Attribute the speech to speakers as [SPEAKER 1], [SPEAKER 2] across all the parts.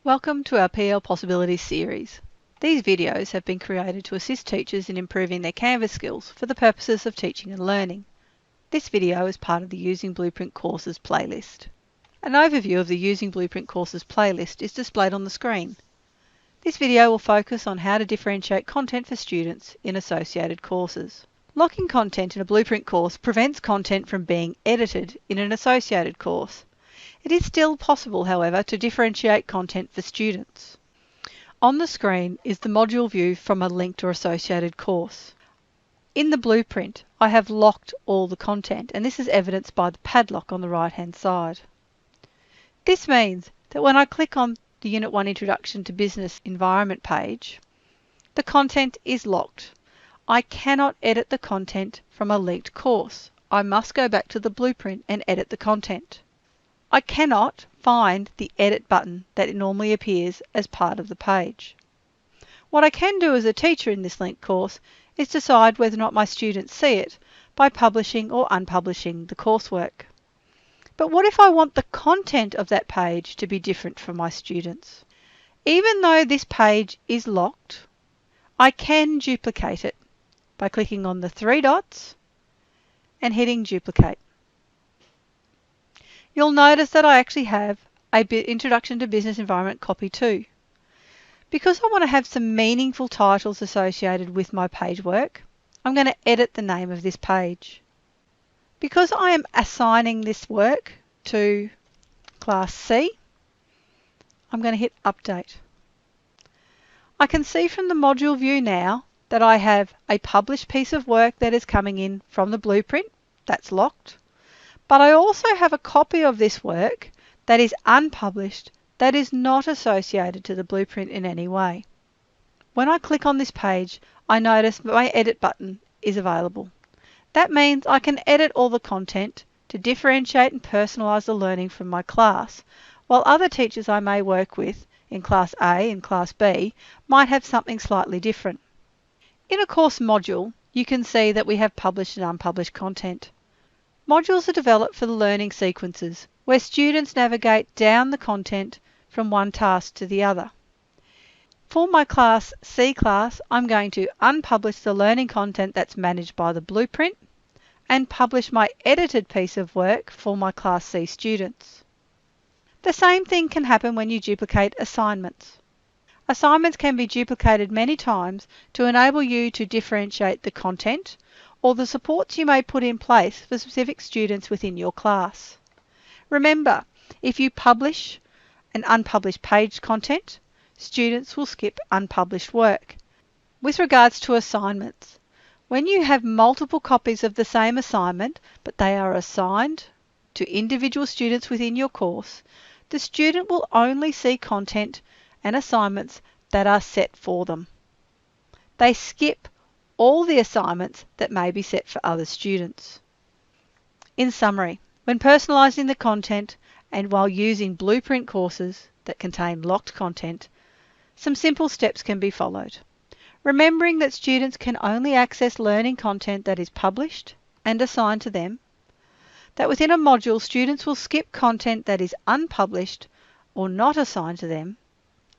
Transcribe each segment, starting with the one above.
[SPEAKER 1] Welcome to our PL Possibilities series. These videos have been created to assist teachers in improving their Canvas skills for the purposes of teaching and learning. This video is part of the Using Blueprint Courses playlist. An overview of the Using Blueprint Courses playlist is displayed on the screen. This video will focus on how to differentiate content for students in associated courses. Locking content in a Blueprint course prevents content from being edited in an associated course. It is still possible, however, to differentiate content for students. On the screen is the module view from a linked or associated course. In the Blueprint, I have locked all the content, and this is evidenced by the padlock on the right-hand side. This means that when I click on the Unit 1 Introduction to Business Environment page, the content is locked. I cannot edit the content from a linked course. I must go back to the Blueprint and edit the content. I cannot find the edit button that normally appears as part of the page. What I can do as a teacher in this linked course is decide whether or not my students see it by publishing or unpublishing the coursework. But what if I want the content of that page to be different from my students? Even though this page is locked, I can duplicate it by clicking on the three dots and hitting duplicate. You'll notice that I actually have an Introduction to Business Environment copy too. Because I want to have some meaningful titles associated with my page work, I'm going to edit the name of this page. Because I am assigning this work to Class C, I'm going to hit Update. I can see from the module view now that I have a published piece of work that is coming in from the Blueprint, that's locked. But I also have a copy of this work that is unpublished, that is not associated to the Blueprint in any way. When I click on this page, I notice my edit button is available. That means I can edit all the content to differentiate and personalise the learning from my class, while other teachers I may work with in Class A and Class B might have something slightly different. In a course module, you can see that we have published and unpublished content. Modules are developed for the learning sequences, where students navigate down the content from one task to the other. For my Class C class, I'm going to unpublish the learning content that's managed by the Blueprint and publish my edited piece of work for my Class C students. The same thing can happen when you duplicate assignments. Assignments can be duplicated many times to enable you to differentiate the content or the supports you may put in place for specific students within your class. Remember, if you publish an unpublished page content, students will skip unpublished work. With regards to assignments, when you have multiple copies of the same assignment, but they are assigned to individual students within your course, the student will only see content and assignments that are set for them. They skip all the assignments that may be set for other students. In summary, when personalising the content and while using Blueprint courses that contain locked content, some simple steps can be followed. Remembering that students can only access learning content that is published and assigned to them, that within a module students will skip content that is unpublished or not assigned to them,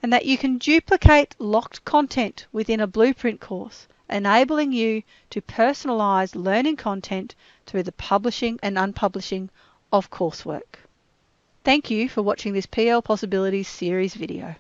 [SPEAKER 1] and that you can duplicate locked content within a Blueprint course, enabling you to personalise learning content through the publishing and unpublishing of coursework. Thank you for watching this PL Possibilities series video.